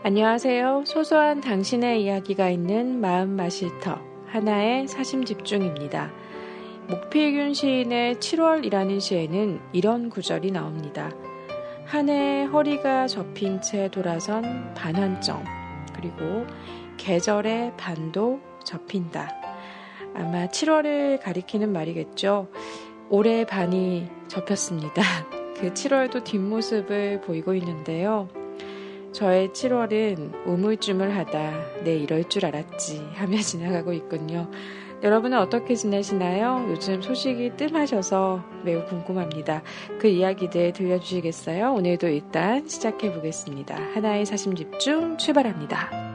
안녕하세요. 소소한 당신의 이야기가 있는 마음 마실터 하나의 사심 집중입니다. 목필균 시인의 7월이라는 시에는 이런 구절이 나옵니다. 한 해에 허리가 접힌 채 돌아선 반환점, 그리고 계절의 반도 접힌다. 아마 7월을 가리키는 말이겠죠. 올해 반이 접혔습니다. 그 7월도 뒷모습을 보이고 있는데요. 저의 7월은 우물쭈물하다 내 이럴 줄 알았지 하며 지나가고 있군요. 여러분은 어떻게 지내시나요? 요즘 소식이 뜸하셔서 매우 궁금합니다. 그 이야기들 들려주시겠어요? 오늘도 일단 시작해 보겠습니다. 하나의 사심 집중 출발합니다.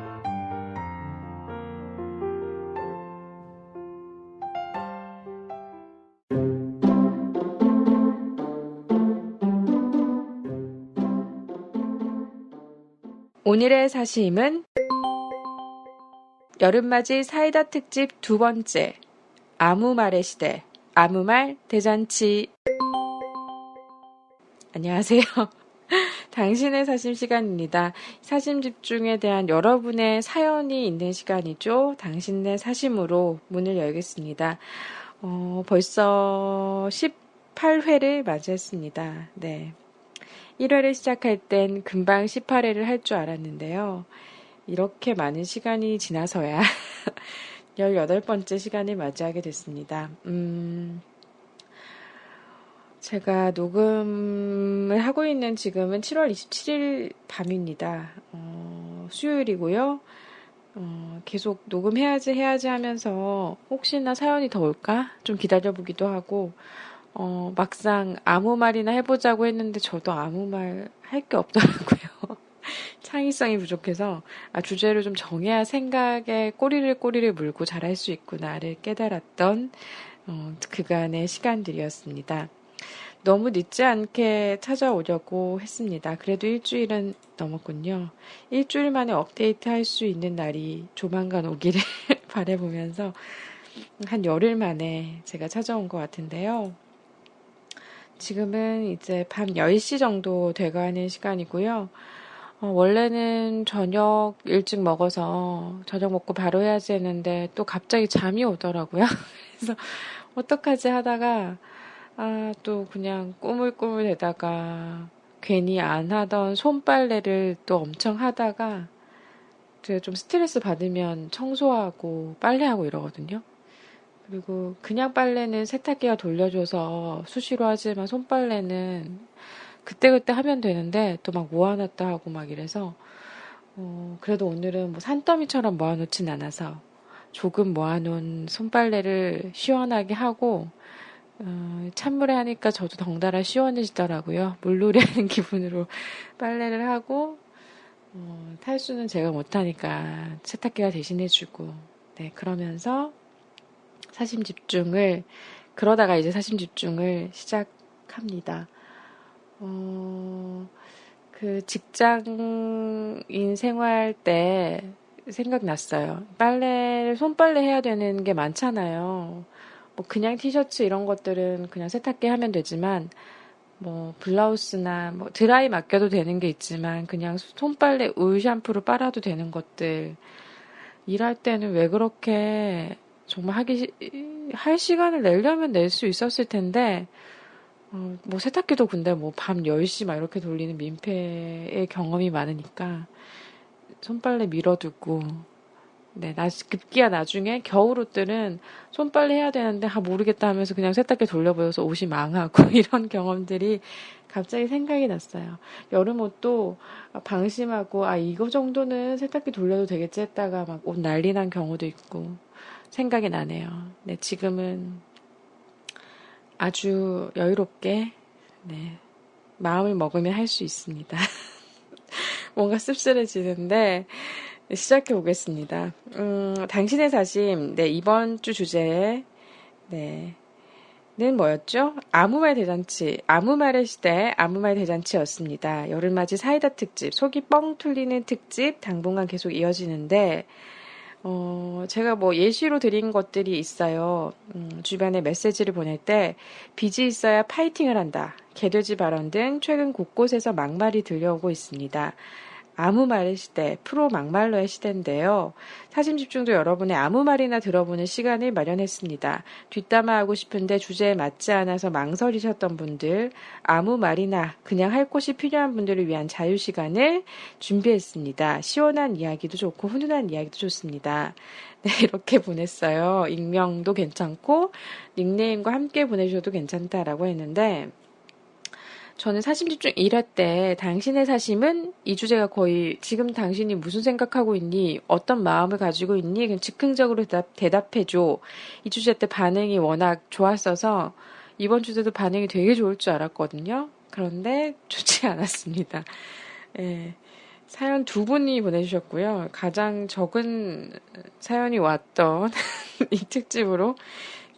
오늘의 사심은 여름맞이 사이다 특집 2번째 아무말의 시대 아무말 대잔치. 안녕하세요. 당신의 사심 시간입니다. 사심 집중에 대한 여러분의 사연이 있는 시간이죠. 당신의 사심으로 문을 열겠습니다. 벌써 18회를 맞이했습니다. 네. 1회를 시작할 땐 금방 18회를 할 줄 알았는데요. 이렇게 많은 시간이 지나서야 18번째 시간을 맞이하게 됐습니다. 제가 녹음을 하고 있는 지금은 7월 27일 밤입니다. 수요일이고요. 계속 녹음해야지 하면서 혹시나 사연이 더 올까? 좀 기다려보기도 하고 막상 아무 말이나 해보자고 했는데 저도 아무 말 할 게 없더라고요. 창의성이 부족해서 주제를 좀 정해야 생각에 꼬리를 물고 잘할 수 있구나를 깨달았던 그간의 시간들이었습니다. 너무 늦지 않게 찾아오려고 했습니다. 그래도 일주일은 넘었군요. 일주일 만에 업데이트 할 수 있는 날이 조만간 오기를 바라보면서 한 열흘 만에 제가 찾아온 것 같은데요. 지금은 이제 밤 10시 정도 돼가는 시간이고요. 원래는 저녁 일찍 먹어서 저녁 먹고 바로 해야지 했는데 또 갑자기 잠이 오더라고요. 그래서 어떡하지 하다가 또 그냥 꾸물꾸물 대다가 괜히 안 하던 손빨래를 또 엄청 하다가 제가 좀 스트레스 받으면 청소하고 빨래하고 이러거든요. 그리고 그냥 빨래는 세탁기가 돌려줘서 수시로 하지만 손빨래는 그때그때 하면 되는데 또 막 모아놨다 하고 막 이래서 그래도 오늘은 뭐 산더미처럼 모아놓진 않아서 조금 모아놓은 손빨래를 시원하게 하고 찬물에 하니까 저도 덩달아 시원해지더라고요. 물놀이 하는 기분으로 빨래를 하고 탈수는 제가 못하니까 세탁기가 대신해주고 네 그러면서 그러다가 이제 사심 집중을 시작합니다. 그 직장인 생활 때 생각났어요. 손빨래 해야 되는 게 많잖아요. 뭐 그냥 티셔츠 이런 것들은 그냥 세탁기 하면 되지만 뭐 블라우스나 뭐 드라이 맡겨도 되는 게 있지만 그냥 손빨래 울 샴푸로 빨아도 되는 것들 일할 때는 왜 그렇게 정말 할 시간을 내려면 낼 수 있었을 텐데 뭐 세탁기도 근데 뭐 밤 10시 막 이렇게 돌리는 민폐의 경험이 많으니까 손빨래 밀어두고 네, 급기야 나중에 겨울 옷들은 손빨래 해야 되는데 모르겠다 하면서 그냥 세탁기 돌려보여서 옷이 망하고 이런 경험들이 갑자기 생각이 났어요. 여름 옷도 방심하고 이거 정도는 세탁기 돌려도 되겠지 했다가 막 옷 난리 난 경우도 있고 생각이 나네요. 네, 지금은 아주 여유롭게 네, 마음을 먹으면 할 수 있습니다. 뭔가 씁쓸해지는데 시작해 보겠습니다. 당신의 사심, 네, 이번 주 주제, 는 뭐였죠? 아무말 대잔치, 아무말의 시대, 아무말 대잔치였습니다. 여름맞이 사이다 특집, 속이 뻥 뚫리는 특집, 당분간 계속 이어지는데, 제가 뭐 예시로 드린 것들이 있어요. 주변에 메시지를 보낼 때 빚이 있어야 파이팅을 한다. 개돼지 발언 등 최근 곳곳에서 막말이 들려오고 있습니다. 아무 말의 시대, 프로 막말러의 시대인데요. 사심 집중도 여러분의 아무 말이나 들어보는 시간을 마련했습니다. 뒷담화하고 싶은데 주제에 맞지 않아서 망설이셨던 분들, 아무 말이나 그냥 할 곳이 필요한 분들을 위한 자유 시간을 준비했습니다. 시원한 이야기도 좋고 훈훈한 이야기도 좋습니다. 네, 이렇게 보냈어요. 익명도 괜찮고 닉네임과 함께 보내주셔도 괜찮다라고 했는데 저는 사심 집중 1회 때 당신의 사심은 이 주제가 거의 지금 당신이 무슨 생각하고 있니? 어떤 마음을 가지고 있니? 그냥 즉흥적으로 대답해줘. 이 주제 때 반응이 워낙 좋았어서 이번 주제도 반응이 되게 좋을 줄 알았거든요. 그런데 좋지 않았습니다. 예, 사연 두 분이 보내주셨고요. 가장 적은 사연이 왔던 이 특집으로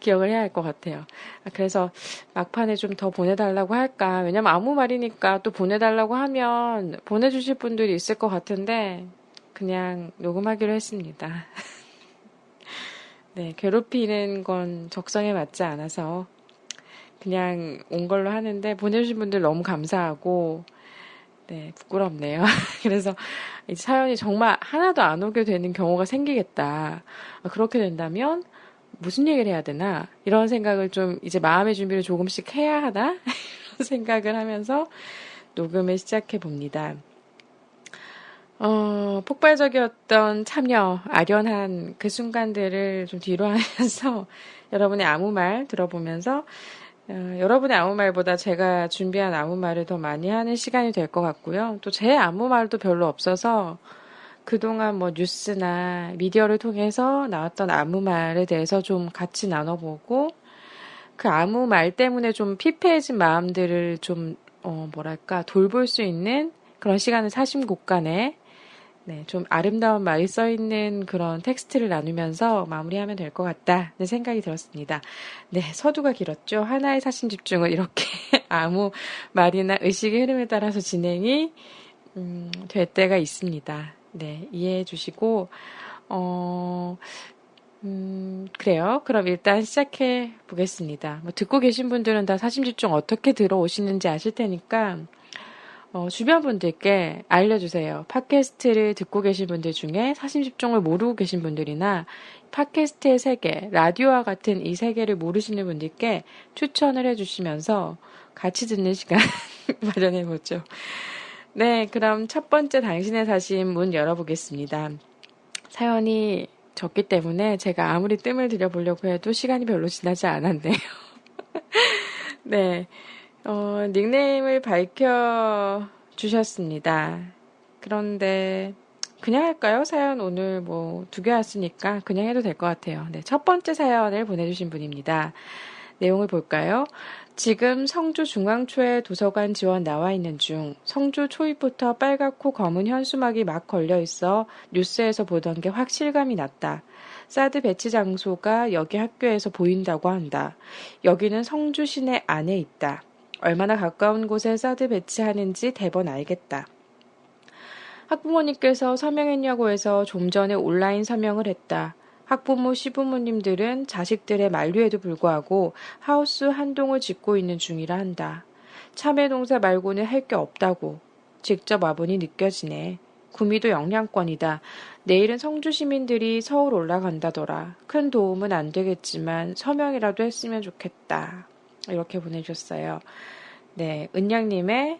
기억을 해야 할 것 같아요. 그래서 막판에 좀 더 보내달라고 할까. 왜냐면 아무 말이니까 또 보내달라고 하면 보내주실 분들이 있을 것 같은데 그냥 녹음하기로 했습니다. 네, 괴롭히는 건 적성에 맞지 않아서 그냥 온 걸로 하는데 보내주신 분들 너무 감사하고 네, 부끄럽네요. 그래서 이 사연이 정말 하나도 안 오게 되는 경우가 생기겠다. 그렇게 된다면 무슨 얘기를 해야 되나? 이런 생각을 좀 이제 마음의 준비를 조금씩 해야 하나? 이런 생각을 하면서 녹음을 시작해 봅니다. 폭발적이었던 참여, 아련한 그 순간들을 좀 뒤로 하면서 여러분의 아무 말 들어보면서 여러분의 아무 말보다 제가 준비한 아무 말을 더 많이 하는 시간이 될 것 같고요. 또 제 아무 말도 별로 없어서 그동안 뭐 뉴스나 미디어를 통해서 나왔던 아무 말에 대해서 좀 같이 나눠보고 그 아무 말 때문에 좀 피폐해진 마음들을 좀 뭐랄까 돌볼 수 있는 그런 시간을 사심곡간에 네, 좀 아름다운 말이 써있는 그런 텍스트를 나누면서 마무리하면 될 것 같다는 생각이 들었습니다. 네, 서두가 길었죠. 하나의 사심 집중을 이렇게 아무 말이나 의식의 흐름에 따라서 진행이 될 때가 있습니다. 네, 이해해 주시고, 그래요. 그럼 일단 시작해 보겠습니다. 뭐 듣고 계신 분들은 다 사심 집중 어떻게 들어오시는지 아실 테니까, 주변 분들께 알려주세요. 팟캐스트를 듣고 계신 분들 중에 사심 집중을 모르고 계신 분들이나 팟캐스트의 세계, 라디오와 같은 이 세계를 모르시는 분들께 추천을 해주시면서 같이 듣는 시간 마련해보죠. 네, 그럼 첫 번째 당신의 사심 문 열어보겠습니다. 사연이 적기 때문에 제가 아무리 뜸을 들여보려고 해도 시간이 별로 지나지 않았네요. 네, 닉네임을 밝혀주셨습니다. 그런데 그냥 할까요? 사연 오늘 뭐 두 개 왔으니까 그냥 해도 될 것 같아요. 네, 첫 번째 사연을 보내주신 분입니다. 내용을 볼까요? 지금 성주 중앙초에 도서관 지원 나와 있는 중 성주 초입부터 빨갛고 검은 현수막이 막 걸려 있어 뉴스에서 보던 게 확 실감이 났다. 사드 배치 장소가 여기 학교에서 보인다고 한다. 여기는 성주 시내 안에 있다. 얼마나 가까운 곳에 사드 배치하는지 대번 알겠다. 학부모님께서 서명했냐고 해서 좀 전에 온라인 서명을 했다. 학부모, 시부모님들은 자식들의 만류에도 불구하고 하우스 한 동을 짓고 있는 중이라 한다. 참외 농사 말고는 할 게 없다고. 직접 와보니 느껴지네. 구미도 영향권이다. 내일은 성주 시민들이 서울 올라간다더라. 큰 도움은 안 되겠지만 서명이라도 했으면 좋겠다. 이렇게 보내주셨어요. 네, 은양님의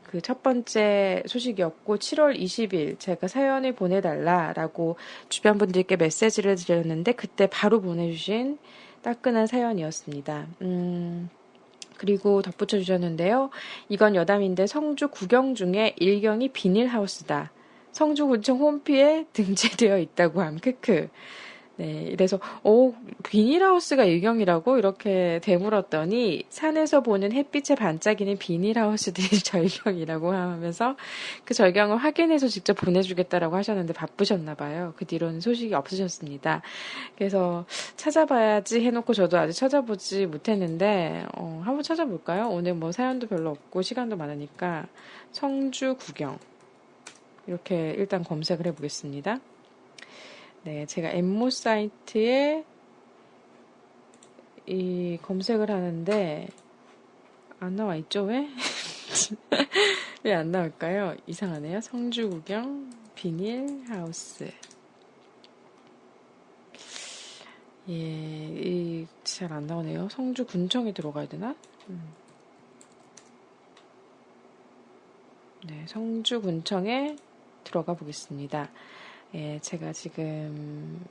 그 첫 번째 소식이었고 7월 20일 제가 사연을 보내달라라고 주변 분들께 메시지를 드렸는데 그때 바로 보내주신 따끈한 사연이었습니다. 그리고 덧붙여 주셨는데요. 이건 여담인데 성주 구경 중에 일경이 비닐하우스다. 성주구청 홈피에 등재되어 있다고 함. 크크. 네, 이래서 비닐하우스가 일경이라고 이렇게 되물었더니 산에서 보는 햇빛에 반짝이는 비닐하우스들이 절경이라고 하면서 그 절경을 확인해서 직접 보내주겠다라고 하셨는데 바쁘셨나 봐요. 그 뒤로는 소식이 없으셨습니다. 그래서 찾아봐야지 해놓고 저도 아직 찾아보지 못했는데 한번 찾아볼까요? 오늘 뭐 사연도 별로 없고 시간도 많으니까 성주 구경 이렇게 일단 검색을 해보겠습니다. 네, 제가 엠모 사이트에 이 검색을 하는데 안 나와 있죠, 왜? 왜 안 나올까요? 이상하네요. 성주 구경, 비닐 하우스. 예, 잘 안 나오네요. 성주 군청에 들어가야 되나? 네, 성주 군청에 들어가 보겠습니다. 예, 제가 지금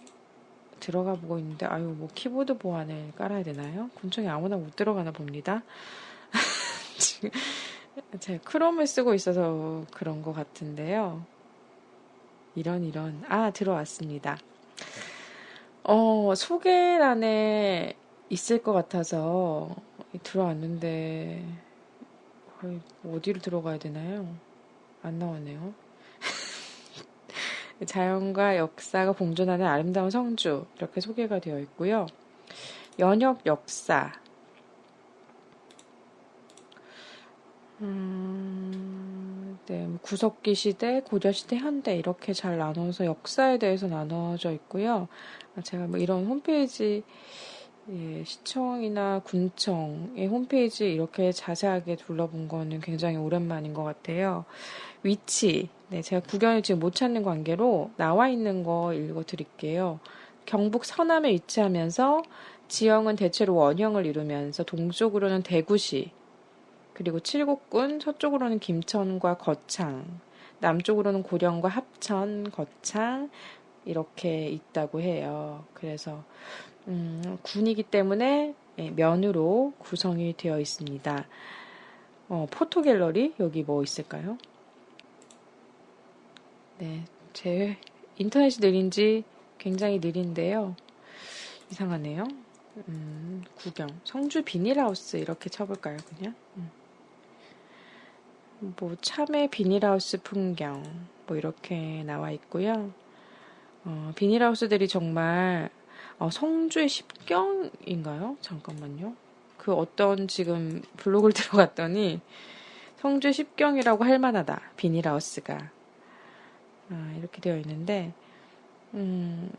들어가 보고 있는데, 아유, 뭐 키보드 보안을 깔아야 되나요? 군청에 아무나 못 들어가나 봅니다. 지금 제가 크롬을 쓰고 있어서 그런 것 같은데요. 들어왔습니다. 소개란에 있을 것 같아서 들어왔는데, 어디로 들어가야 되나요? 안 나오네요. 자연과 역사가 공존하는 아름다운 성주, 이렇게 소개가 되어 있고요. 연역 역사, 네, 구석기 시대, 고려 시대, 현대 이렇게 잘 나눠서 역사에 대해서 나눠져 있고요. 제가 뭐 이런 홈페이지, 예, 시청이나 군청의 홈페이지 이렇게 자세하게 둘러본 거는 굉장히 오랜만인 것 같아요. 위치, 네, 제가 구경을 지금 못 찾는 관계로 나와 있는 거 읽어드릴게요. 경북 서남에 위치하면서 지형은 대체로 원형을 이루면서 동쪽으로는 대구시, 그리고 칠곡군, 서쪽으로는 김천과 거창, 남쪽으로는 고령과 합천, 거창 이렇게 있다고 해요. 그래서 군이기 때문에 면으로 구성이 되어 있습니다. 포토갤러리 여기 뭐 있을까요? 네, 제 인터넷이 느린지 굉장히 느린데요. 이상하네요. 구경. 성주 비닐하우스 이렇게 쳐볼까요, 그냥? 뭐 참외 비닐하우스 풍경 뭐 이렇게 나와 있고요. 비닐하우스들이 정말 성주의 십경인가요? 잠깐만요. 그 어떤 지금 블로그를 들어갔더니 성주의 십경이라고 할 만하다. 비닐하우스가 이렇게 되어 있는데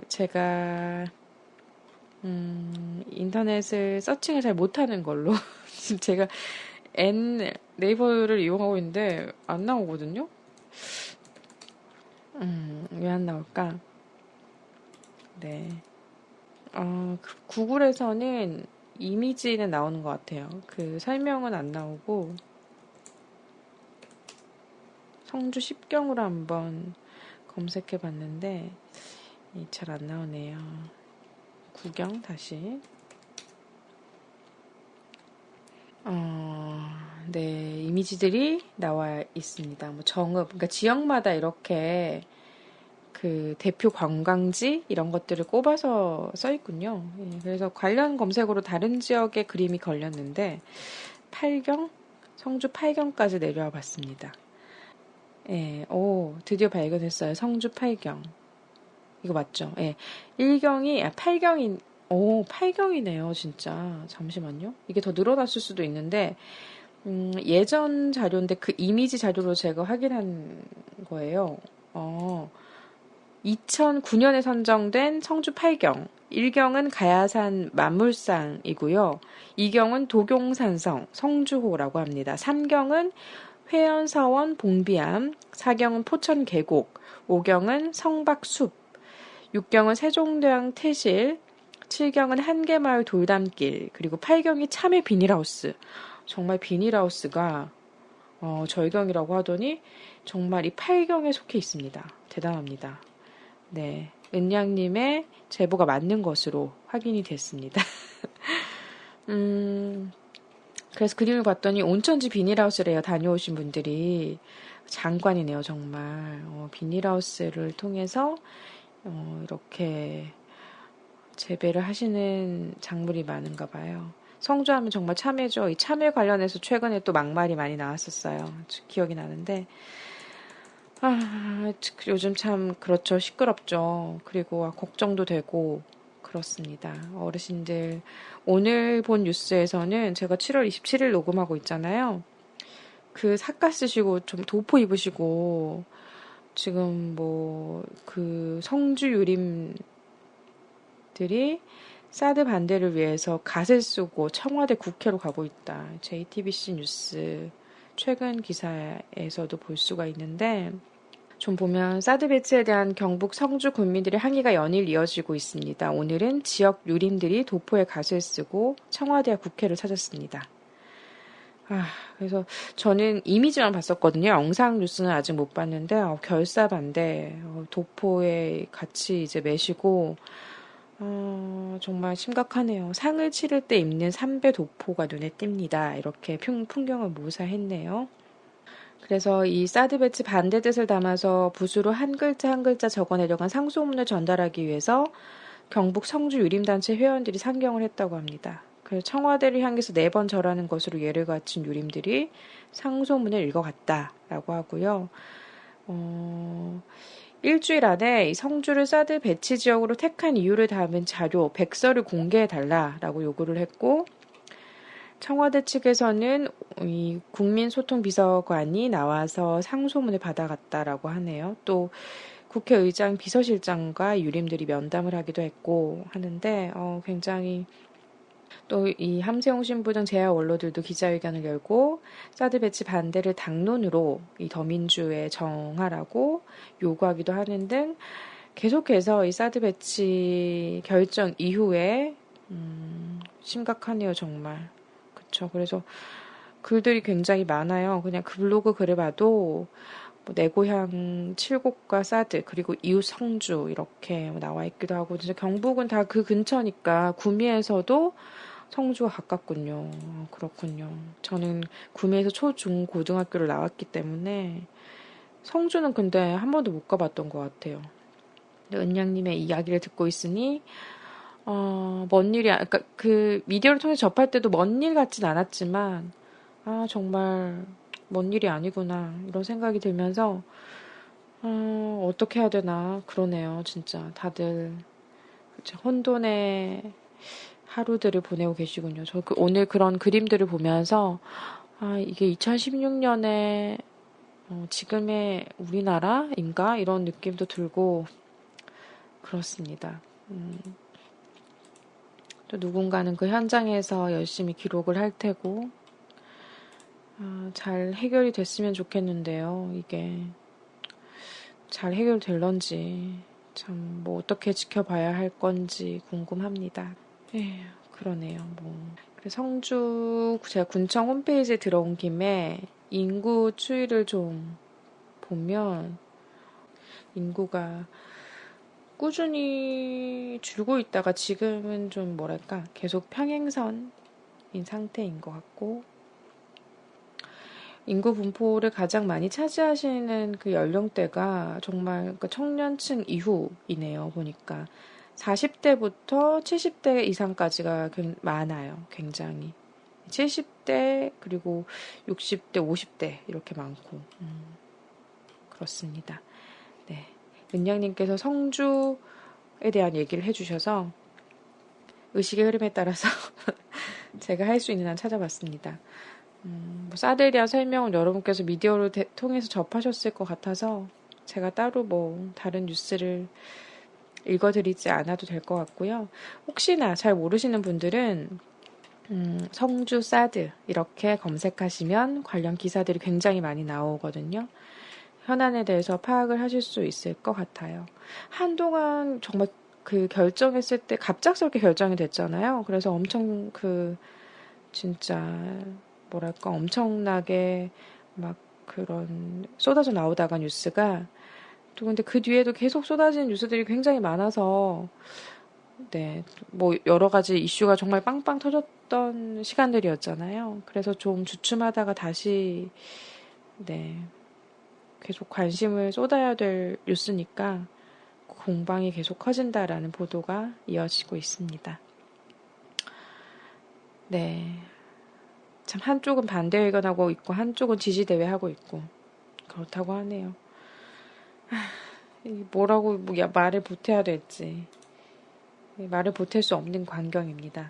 제가 인터넷을 서칭을 잘 못하는 걸로 제가 네이버를 이용하고 있는데 안 나오거든요. 왜 안 나올까? 네. 구글에서는 이미지는 나오는 것 같아요. 그 설명은 안 나오고 성주 십경으로 한번 검색해 봤는데 잘 안 나오네요. 구경 다시. 네, 이미지들이 나와 있습니다. 뭐 정읍, 그러니까 지역마다 이렇게 그 대표 관광지 이런 것들을 꼽아서 써 있군요. 예, 그래서 관련 검색어로 다른 지역의 그림이 걸렸는데 팔경, 성주 팔경까지 내려와 봤습니다. 예, 드디어 발견했어요. 성주 팔경. 이거 맞죠? 예. 8경인, 8경이네요, 진짜. 잠시만요. 이게 더 늘어났을 수도 있는데, 예전 자료인데 그 이미지 자료로 제가 확인한 거예요. 2009년에 선정된 성주 8경. 1경은 가야산 만물상이고요. 2경은 도경산성, 성주호라고 합니다. 3경은 회연사원 봉비암, 4경은 포천계곡, 5경은 성박숲, 6경은 세종대왕 태실, 7경은 한계마을 돌담길, 그리고 8경이 참외 비닐하우스. 정말 비닐하우스가 절경이라고 하더니 정말 이 8경에 속해 있습니다. 대단합니다. 네, 은양님의 제보가 맞는 것으로 확인이 됐습니다. 그래서 그림을 봤더니 온천지 비닐하우스래요. 다녀오신 분들이. 장관이네요, 정말. 비닐하우스를 통해서 이렇게 재배를 하시는 작물이 많은가 봐요. 성주하면 정말 참외죠. 이 참외 관련해서 최근에 또 막말이 많이 나왔었어요. 기억이 나는데 요즘 참 그렇죠. 시끄럽죠. 그리고 걱정도 되고 그렇습니다. 어르신들 오늘 본 뉴스에서는 제가 7월 27일 녹음하고 있잖아요. 그 삿가 쓰시고 좀 도포 입으시고 지금 뭐 그 성주 유림들이 사드 반대를 위해서 갓을 쓰고 청와대 국회로 가고 있다. JTBC 뉴스 최근 기사에서도 볼 수가 있는데 좀 보면 사드 배치에 대한 경북 성주 군민들의 항의가 연일 이어지고 있습니다. 오늘은 지역 유림들이 도포에 갓을 쓰고 청와대와 국회를 찾았습니다. 그래서 저는 이미지만 봤었거든요. 영상 뉴스는 아직 못 봤는데 결사반대 도포에 같이 이제 매시고 정말 심각하네요. 상을 치를 때 입는 삼배 도포가 눈에 띕니다. 이렇게 풍경을 묘사했네요. 그래서 이 사드 배치 반대 뜻을 담아서 붓으로 한 글자 한 글자 적어내려간 상소문을 전달하기 위해서 경북 성주 유림단체 회원들이 상경을 했다고 합니다. 그래서 청와대를 향해서 4번 절하는 것으로 예를 갖춘 유림들이 상소문을 읽어갔다라고 하고요. 일주일 안에 이 성주를 사드 배치 지역으로 택한 이유를 담은 자료, 백서를 공개해달라라고 요구를 했고, 청와대 측에서는 이 국민소통비서관이 나와서 상소문을 받아갔다라고 하네요. 또 국회의장 비서실장과 유림들이 면담을 하기도 했고 하는데 굉장히 또 이 함세용 신부 등 제야 원로들도 기자회견을 열고 사드 배치 반대를 당론으로 이 더민주에 정하라고 요구하기도 하는 등 계속해서 이 사드 배치 결정 이후에 심각하네요 정말. 그쵸. 그래서 글들이 굉장히 많아요. 그냥 그 블로그 글을 봐도 내 고향 칠곡과 사드 그리고 이웃 성주 이렇게 나와 있기도 하고 진짜 경북은 다 그 근처니까 구미에서도 성주가 가깝군요. 그렇군요. 저는 구미에서 초, 중, 고등학교를 나왔기 때문에 성주는 근데 한 번도 못 가봤던 것 같아요. 은양님의 이야기를 듣고 있으니 먼 일이, 그러니까 그 미디어를 통해 접할 때도 먼 일 같진 않았지만, 정말 먼 일이 아니구나, 이런 생각이 들면서, 어떻게 해야 되나, 그러네요, 진짜. 다들, 그쵸, 혼돈의 하루들을 보내고 계시군요. 오늘 그런 그림들을 보면서, 이게 2016년에, 지금의 우리나라인가? 이런 느낌도 들고, 그렇습니다. 또 누군가는 그 현장에서 열심히 기록을 할 테고 잘 해결이 됐으면 좋겠는데요. 이게 잘 해결될런지 참 뭐 어떻게 지켜봐야 할 건지 궁금합니다. 그러네요. 그래서 성주 제가 군청 홈페이지에 들어온 김에 인구 추이를 좀 보면 인구가 꾸준히 줄고 있다가 지금은 좀 뭐랄까 계속 평행선인 상태인 것 같고 인구 분포를 가장 많이 차지하시는 그 연령대가 정말 그러니까 청년층 이후이네요. 보니까 40대부터 70대 이상까지가 많아요. 굉장히 70대 그리고 60대 50대 이렇게 많고 그렇습니다. 네. 은양님께서 성주에 대한 얘기를 해주셔서 의식의 흐름에 따라서 제가 할 수 있는 한 찾아봤습니다. 사드에 대한 설명은 여러분께서 미디어를 통해서 접하셨을 것 같아서 제가 따로 다른 뉴스를 읽어드리지 않아도 될 것 같고요. 혹시나 잘 모르시는 분들은 성주 사드 이렇게 검색하시면 관련 기사들이 굉장히 많이 나오거든요. 현안에 대해서 파악을 하실 수 있을 것 같아요. 한동안 정말 그 결정했을 때 갑작스럽게 결정이 됐잖아요. 그래서 엄청 진짜 뭐랄까 엄청나게 막 그런 쏟아져 나오다가 뉴스가 또 근데 그 뒤에도 계속 쏟아지는 뉴스들이 굉장히 많아서 여러 가지 이슈가 정말 빵빵 터졌던 시간들이었잖아요. 그래서 좀 주춤하다가 다시 계속 관심을 쏟아야 될 뉴스니까 공방이 계속 커진다라는 보도가 이어지고 있습니다. 참 한쪽은 반대 의견하고 있고 한쪽은 지지 대회하고 있고 그렇다고 하네요. 뭐라고 말을 보태야 될지 말을 보탤 수 없는 광경입니다.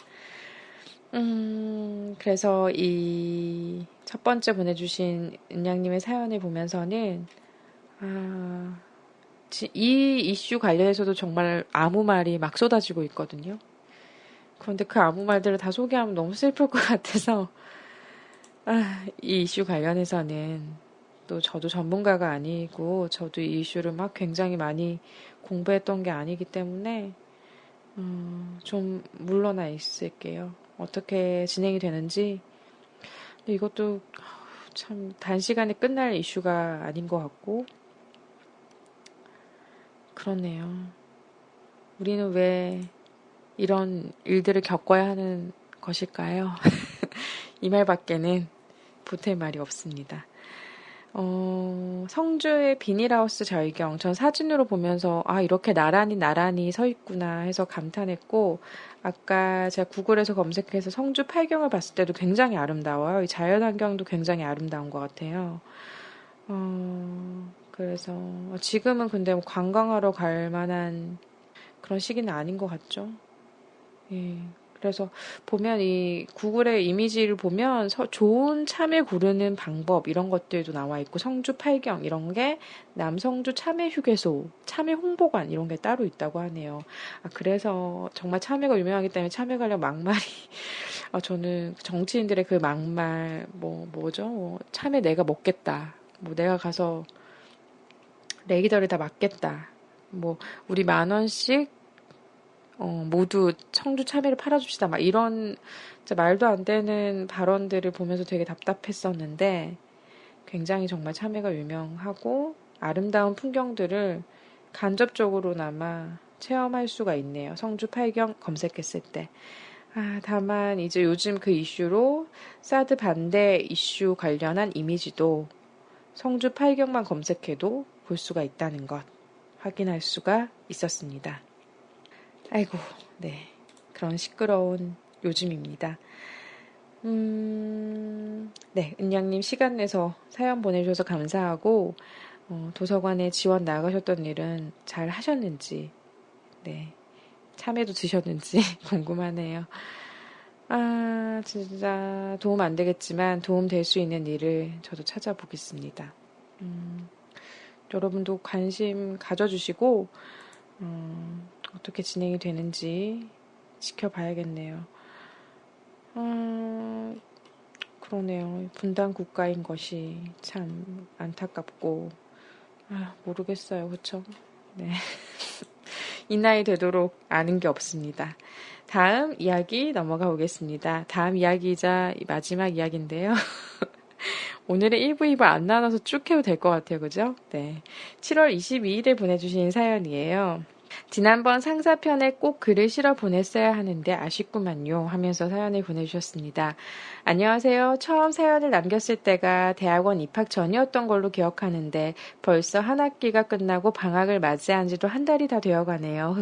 그래서 이 첫 번째 보내주신 은양님의 사연을 보면서는 이 이슈 관련해서도 정말 아무 말이 막 쏟아지고 있거든요. 그런데 그 아무 말들을 다 소개하면 너무 슬플 것 같아서 이 이슈 관련해서는 또 저도 전문가가 아니고 저도 이 이슈를 막 굉장히 많이 공부했던 게 아니기 때문에 좀 물러나 있을게요. 어떻게 진행이 되는지. 근데 이것도 참 단시간에 끝날 이슈가 아닌 것 같고 그렇네요. 우리는 왜 이런 일들을 겪어야 하는 것일까요? 이 말밖에는 보탤 말이 없습니다. 성주의 비닐하우스 절경. 전 사진으로 보면서, 이렇게 나란히 서 있구나 해서 감탄했고, 아까 제가 구글에서 검색해서 성주 팔경을 봤을 때도 굉장히 아름다워요. 이 자연환경도 굉장히 아름다운 것 같아요. 그래서, 지금은 근데 뭐 관광하러 갈 만한 그런 시기는 아닌 것 같죠. 예. 그래서 보면 이 구글의 이미지를 보면 좋은 참외 고르는 방법 이런 것들도 나와 있고 성주 팔경 이런 게 남성주 참외 휴게소, 참외 홍보관 이런 게 따로 있다고 하네요. 그래서 정말 참외가 유명하기 때문에 참외 관련 막말이 저는 정치인들의 그 막말 뭐죠? 참외 내가 먹겠다. 뭐 내가 가서 레기더를 다 맞겠다. 뭐 우리 10,000원씩 모두 청주 참외를 팔아줍시다. 막 이런 진짜 말도 안 되는 발언들을 보면서 되게 답답했었는데 굉장히 정말 참외가 유명하고 아름다운 풍경들을 간접적으로나마 체험할 수가 있네요. 성주 팔경 검색했을 때. 다만 이제 요즘 그 이슈로 사드 반대 이슈 관련한 이미지도 성주 팔경만 검색해도 볼 수가 있다는 것 확인할 수가 있었습니다. 아이고, 네. 그런 시끄러운 요즘입니다. 네. 은양님 시간 내서 사연 보내주셔서 감사하고, 도서관에 지원 나가셨던 일은 잘 하셨는지, 네. 참여도 드셨는지 궁금하네요. 진짜 도움 안 되겠지만 도움 될 수 있는 일을 저도 찾아보겠습니다. 여러분도 관심 가져주시고, 어떻게 진행이 되는지 지켜봐야겠네요. 그러네요. 분단 국가인 것이 참 안타깝고, 모르겠어요. 그쵸? 네. 이 나이 되도록 아는 게 없습니다. 다음 이야기 넘어가 보겠습니다. 다음 이야기이자 마지막 이야기인데요. 오늘은 1부, 2부 안 나눠서 쭉 해도 될 것 같아요. 그죠? 네. 7월 22일에 보내주신 사연이에요. 지난번 상사편에 꼭 글을 실어 보냈어야 하는데 아쉽구만요 하면서 사연을 보내주셨습니다. 안녕하세요. 처음 사연을 남겼을 때가 대학원 입학 전이었던 걸로 기억하는데 벌써 한 학기가 끝나고 방학을 맞이한 지도 한 달이 다 되어가네요.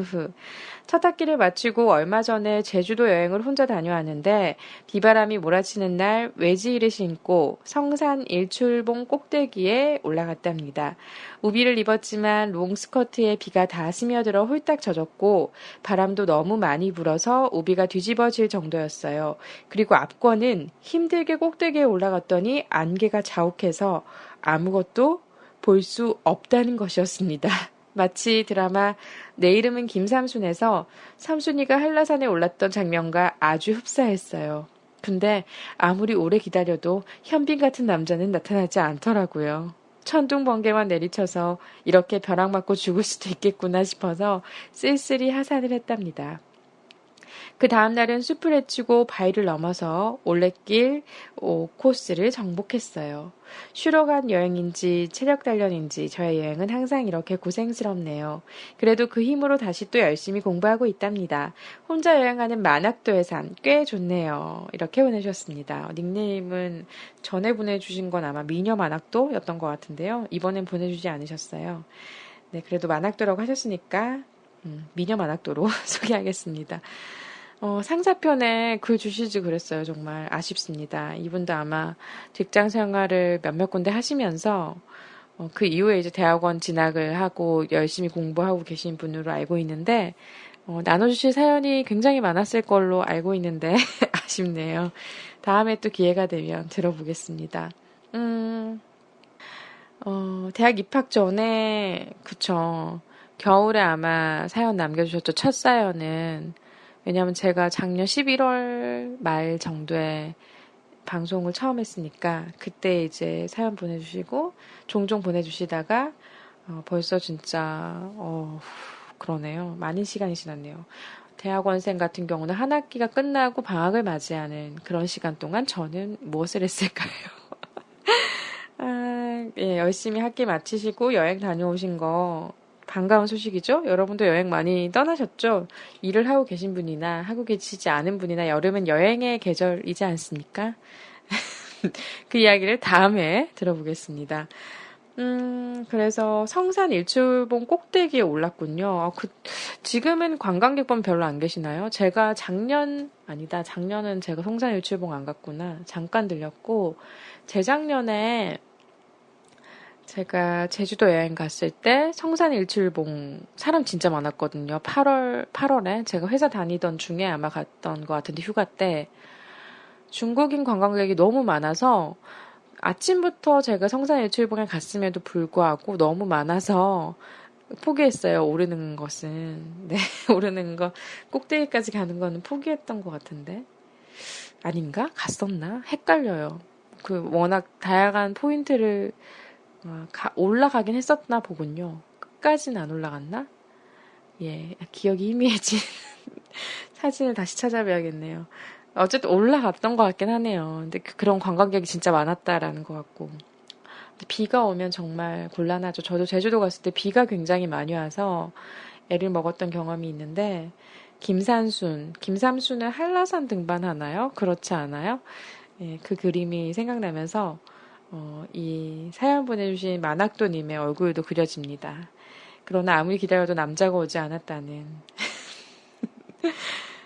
첫 학기를 마치고 얼마 전에 제주도 여행을 혼자 다녀왔는데 비바람이 몰아치는 날 외지이를 신고 성산 일출봉 꼭대기에 올라갔답니다. 우비를 입었지만 롱스커트에 비가 다 스며들어 홀딱 젖었고 바람도 너무 많이 불어서 우비가 뒤집어질 정도였어요. 그리고 앞권은 힘들게 꼭대기에 올라갔더니 안개가 자욱해서 아무것도 볼 수 없다는 것이었습니다. 마치 드라마 내 이름은 김삼순에서 삼순이가 한라산에 올랐던 장면과 아주 흡사했어요. 근데 아무리 오래 기다려도 현빈 같은 남자는 나타나지 않더라고요. 천둥 번개만 내리쳐서 이렇게 벼락 맞고 죽을 수도 있겠구나 싶어서 쓸쓸히 하산을 했답니다. 그 다음날은 숲을 헤치고 바위를 넘어서 올레길 코스를 정복했어요. 쉬러 간 여행인지 체력 단련인지 저의 여행은 항상 이렇게 고생스럽네요. 그래도 그 힘으로 다시 또 열심히 공부하고 있답니다. 혼자 여행하는 만학도의 삶 꽤 좋네요. 이렇게 보내주셨습니다. 닉네임은 전에 보내주신 건 아마 미녀 만학도였던 것 같은데요. 이번엔 보내주지 않으셨어요. 네, 그래도 만학도라고 하셨으니까 미녀 만학도로 소개하겠습니다. 상사편에 글 주시지 그랬어요. 정말 아쉽습니다. 이분도 아마 직장 생활을 몇몇 군데 하시면서 그 이후에 이제 대학원 진학을 하고 열심히 공부하고 계신 분으로 알고 있는데 나눠주실 사연이 굉장히 많았을 걸로 알고 있는데 아쉽네요. 다음에 또 기회가 되면 들어보겠습니다. 대학 입학 전에 그쵸. 겨울에 아마 사연 남겨주셨죠. 첫 사연은. 왜냐면 제가 작년 11월 말 정도에 방송을 처음 했으니까 그때 이제 사연 보내주시고 종종 보내주시다가 벌써 진짜 그러네요. 많은 시간이 지났네요. 대학원생 같은 경우는 한 학기가 끝나고 방학을 맞이하는 그런 시간 동안 저는 무엇을 했을까요? 예, 열심히 학기 마치시고 여행 다녀오신 거 반가운 소식이죠? 여러분도 여행 많이 떠나셨죠? 일을 하고 계신 분이나 하고 계시지 않은 분이나 여름은 여행의 계절이지 않습니까? 그 이야기를 다음에 들어보겠습니다. 그래서 성산 일출봉 꼭대기에 올랐군요. 지금은 관광객분 별로 안 계시나요? 제가 작년은 제가 성산 일출봉 안 갔구나. 잠깐 들렸고, 재작년에 제가 제주도 여행 갔을 때 성산 일출봉 사람 진짜 많았거든요. 8월에 제가 회사 다니던 중에 아마 갔던 것 같은데 휴가 때 중국인 관광객이 너무 많아서 아침부터 제가 성산 일출봉에 갔음에도 불구하고 너무 많아서 포기했어요. 오르는 것은. 네, 오르는 거 꼭대기까지 가는 거는 포기했던 것 같은데 아닌가? 갔었나? 헷갈려요. 워낙 다양한 포인트를 올라가긴 했었나 보군요. 끝까지는 안 올라갔나? 예, 기억이 희미해진 사진을 다시 찾아봐야겠네요. 어쨌든 올라갔던 것 같긴 하네요. 근데 그런 관광객이 진짜 많았다라는 것 같고. 근데 비가 오면 정말 곤란하죠. 저도 제주도 갔을 때 비가 굉장히 많이 와서 애를 먹었던 경험이 있는데, 김삼순은 한라산 등반하나요? 그렇지 않아요? 예, 그 그림이 생각나면서 이 사연 보내주신 만학도님의 얼굴도 그려집니다. 그러나 아무리 기다려도 남자가 오지 않았다는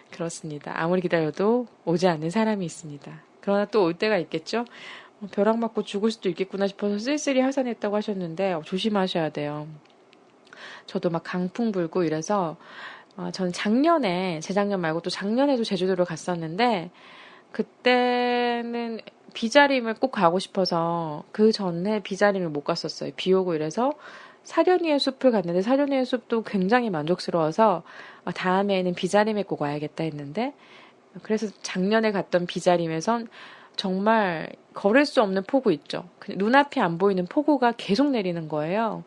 그렇습니다. 아무리 기다려도 오지 않는 사람이 있습니다. 그러나 또 올 때가 있겠죠? 벼락 맞고 죽을 수도 있겠구나 싶어서 쓸쓸히 하산했다고 하셨는데 조심하셔야 돼요. 저도 막 강풍 불고 이래서 전 재작년 말고 또 작년에도 제주도를 갔었는데 그때는 비자림을 꼭 가고 싶어서 그 전에 비자림을 못 갔었어요. 비 오고 이래서 사려니의 숲을 갔는데 사려니의 숲도 굉장히 만족스러워서 다음에는 비자림에 꼭 와야겠다 했는데 그래서 작년에 갔던 비자림에선 정말 걸을 수 없는 폭우 있죠. 눈앞이 안 보이는 폭우가 계속 내리는 거예요.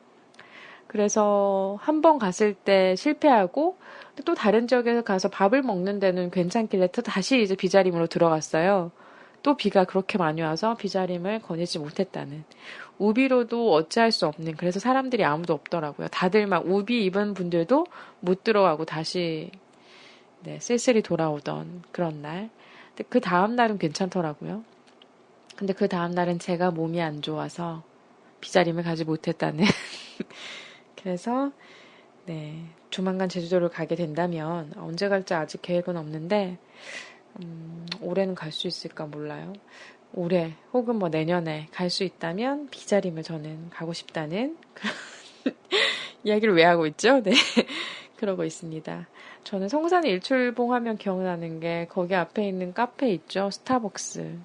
그래서 한 번 갔을 때 실패하고 또 다른 지역에 가서 밥을 먹는 데는 괜찮길래 또 다시 이제 비자림으로 들어갔어요. 또 비가 그렇게 많이 와서 비자림을 거니지 못했다는. 우비로도 어찌할 수 없는, 그래서 사람들이 아무도 없더라고요. 다들 막 우비 입은 분들도 못 들어가고 다시 네, 쓸쓸히 돌아오던 그런 날. 근데 그 다음 날은 괜찮더라고요. 근데 그 다음 날은 제가 몸이 안 좋아서 비자림을 가지 못했다는. 그래서 네, 조만간 제주도를 가게 된다면 언제 갈지 아직 계획은 없는데 올해는 갈 수 있을까 몰라요. 올해 혹은 뭐 내년에 갈 수 있다면 비자림을 저는 가고 싶다는 그런 이야기를 왜 하고 있죠? 네, 그러고 있습니다. 저는 성산 일출봉 하면 기억나는 게 거기 앞에 있는 카페 있죠? 스타벅스.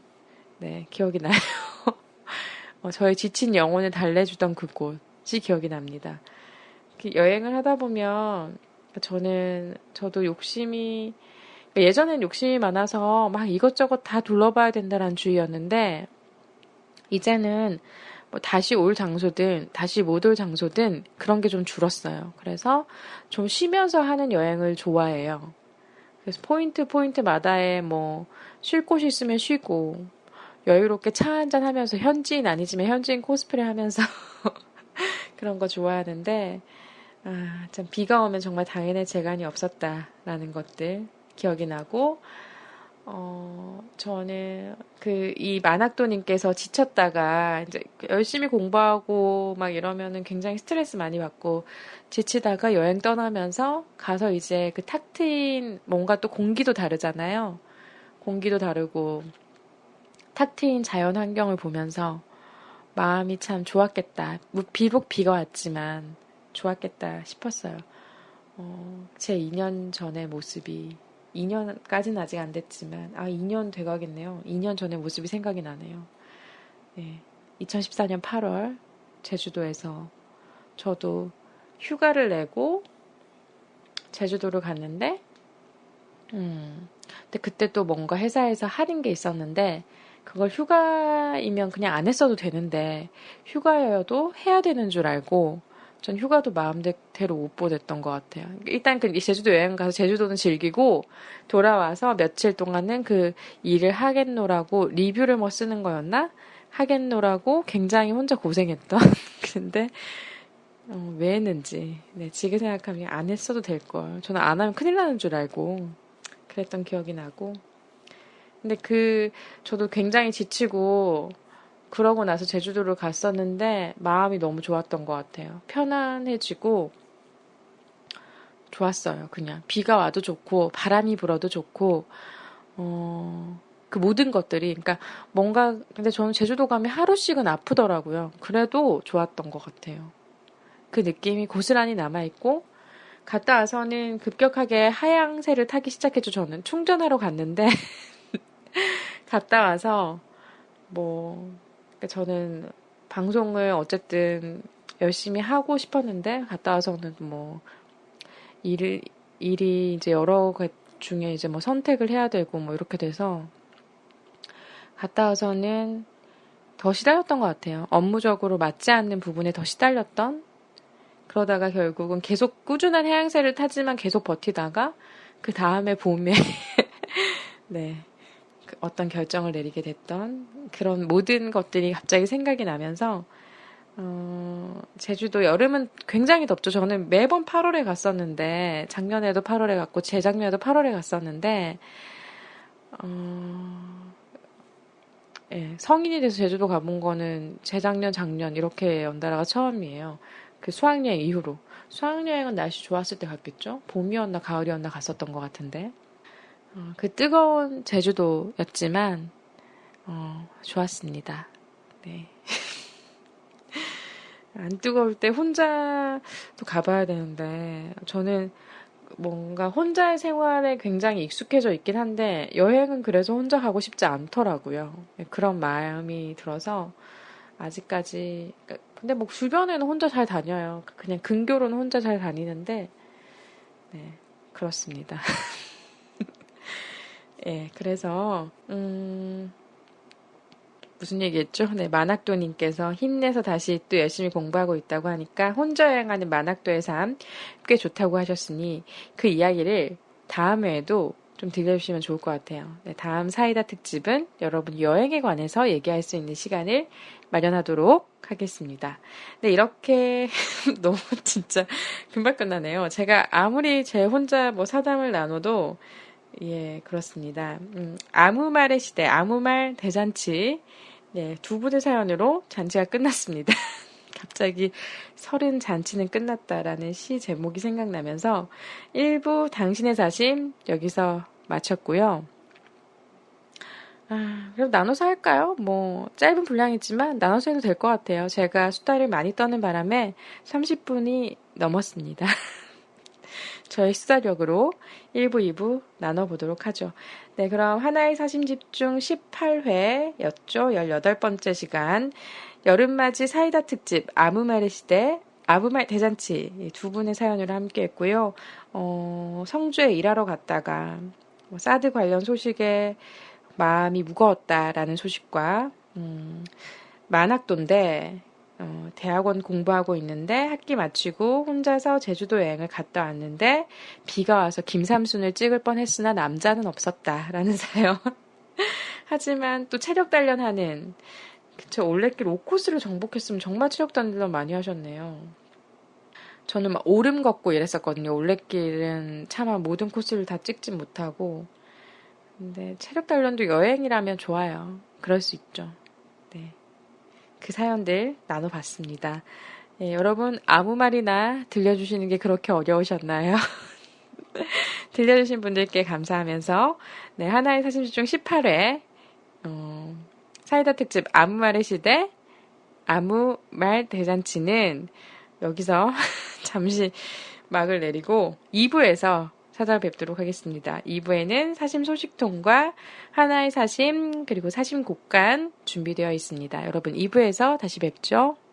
네, 기억이 나요. 저의 지친 영혼을 달래주던 그곳이 기억이 납니다. 여행을 하다 보면 저도 예전엔 욕심이 많아서 막 이것저것 다 둘러봐야 된다는 주의였는데 이제는 뭐 다시 올 장소든 다시 못 올 장소든 그런 게 좀 줄었어요. 그래서 좀 쉬면서 하는 여행을 좋아해요. 그래서 포인트마다에 뭐 쉴 곳이 있으면 쉬고 여유롭게 차 한잔 하면서 현지인 아니지만 현지인 코스프레 하면서 그런 거 좋아하는데 참 비가 오면 정말 당연히 재간이 없었다라는 것들 기억이 나고 저는 이 만학도님께서 지쳤다가 이제 열심히 공부하고 막 이러면은 굉장히 스트레스 많이 받고 지치다가 여행 떠나면서 가서 이제 그 탁 트인 뭔가 또 공기도 다르잖아요. 공기도 다르고 탁 트인 자연 환경을 보면서 마음이 참 좋았겠다. 비록 비가 왔지만 좋았겠다 싶었어요. 제 2년 전의 모습이 2년까지는 아직 안 됐지만 2년 돼가겠네요. 2년 전의 모습이 생각이 나네요. 네, 2014년 8월 제주도에서 저도 휴가를 내고 제주도를 갔는데 근데 그때 또 뭔가 회사에서 할인 게 있었는데 그걸 휴가이면 그냥 안 했어도 되는데 휴가여도 해야 되는 줄 알고 전 휴가도 마음대로 못 보냈던 것 같아요. 일단 그 제주도 여행 가서 제주도는 즐기고 돌아와서 며칠 동안은 그 일을 하겠노라고 리뷰를 뭐 쓰는 거였나? 하겠노라고 굉장히 혼자 고생했던. 근데 왜 했는지 네, 지금 생각하면 안 했어도 될 걸. 저는 안 하면 큰일 나는 줄 알고 그랬던 기억이 나고. 근데 저도 굉장히 지치고 그러고 나서 제주도를 갔었는데 마음이 너무 좋았던 것 같아요. 편안해지고 좋았어요. 그냥 비가 와도 좋고 바람이 불어도 좋고 그 모든 것들이 그러니까 뭔가 근데 저는 제주도 가면 하루씩은 아프더라고요. 그래도 좋았던 것 같아요. 그 느낌이 고스란히 남아있고 갔다 와서는 급격하게 하향세를 타기 시작했죠. 저는 충전하러 갔는데 갔다 와서 그러니까 저는 방송을 어쨌든 열심히 하고 싶었는데 갔다 와서는 일이 이제 여러 것 중에 이제 선택을 해야 되고 이렇게 돼서 갔다 와서는 더 시달렸던 것 같아요. 업무적으로 맞지 않는 부분에 더 시달렸던 그러다가 결국은 계속 꾸준한 해양세를 타지만 계속 버티다가 그 다음에 봄에 네. 어떤 결정을 내리게 됐던 그런 모든 것들이 갑자기 생각이 나면서 제주도 여름은 굉장히 덥죠. 저는 매번 8월에 갔었는데 작년에도 8월에 갔고 재작년에도 8월에 갔었는데 예, 성인이 돼서 제주도 가본 거는 재작년, 작년 이렇게 연달아가 처음이에요. 그 수학여행 이후로. 수학여행은 날씨 좋았을 때 갔겠죠? 봄이었나 가을이었나 갔었던 것 같은데 그 뜨거운 제주도였지만 좋았습니다. 네. 안 뜨거울 때 혼자도 가봐야 되는데 저는 뭔가 혼자의 생활에 굉장히 익숙해져 있긴 한데 여행은 그래서 혼자 가고 싶지 않더라고요. 그런 마음이 들어서 아직까지 근데 주변에는 혼자 잘 다녀요. 그냥 근교로는 혼자 잘 다니는데 네 그렇습니다. 예, 그래서 무슨 얘기했죠? 네, 만학도님께서 힘내서 다시 또 열심히 공부하고 있다고 하니까 혼자 여행하는 만학도의 삶 꽤 좋다고 하셨으니 그 이야기를 다음 회에도 좀 들려주시면 좋을 것 같아요. 네, 다음 사이다 특집은 여러분 여행에 관해서 얘기할 수 있는 시간을 마련하도록 하겠습니다. 네, 이렇게 너무 진짜 금방 끝나네요. 제가 아무리 제 혼자 사담을 나눠도 예, 그렇습니다. 아무 말의 시대, 아무 말 대잔치. 네, 두 분의 사연으로 잔치가 끝났습니다. 갑자기 30 잔치는 끝났다라는 시 제목이 생각나면서 1부 당신의 사심 여기서 마쳤고요. 그럼 나눠서 할까요? 짧은 분량이지만 나눠서 해도 될 것 같아요. 제가 수다를 많이 떠는 바람에 30분이 넘었습니다. 저의 수다력으로 1부, 2부 나눠보도록 하죠. 네, 그럼 하나의 사심 집중 18회였죠. 18번째 시간. 여름맞이 사이다 특집, 아무 말의 시대, 아무 말 대잔치 두 분의 사연으로 함께 했고요. 성주에 일하러 갔다가 사드 관련 소식에 마음이 무거웠다라는 소식과, 만학도인데, 대학원 공부하고 있는데 학기 마치고 혼자서 제주도 여행을 갔다 왔는데 비가 와서 김삼순을 찍을 뻔했으나 남자는 없었다라는 사연. 하지만 또 체력 단련하는 그쵸 올레길 5코스를 정복했으면 정말 체력 단련 많이 하셨네요. 저는 막 오름 걷고 이랬었거든요. 올레길은 차마 모든 코스를 다 찍진 못하고 근데 체력 단련도 여행이라면 좋아요. 그럴 수 있죠. 네. 그 사연들 나눠봤습니다. 네, 여러분 아무 말이나 들려주시는 게 그렇게 어려우셨나요? 들려주신 분들께 감사하면서 네, 하나의 사심 집중 18회 사이다 특집 아무 말의 시대 아무 말 대잔치는 여기서 잠시 막을 내리고 2부에서 찾아뵙도록 하겠습니다. 2부에는 사심 소식통과 하나의 사심 그리고 사심 곡간 준비되어 있습니다. 여러분 2부에서 다시 뵙죠.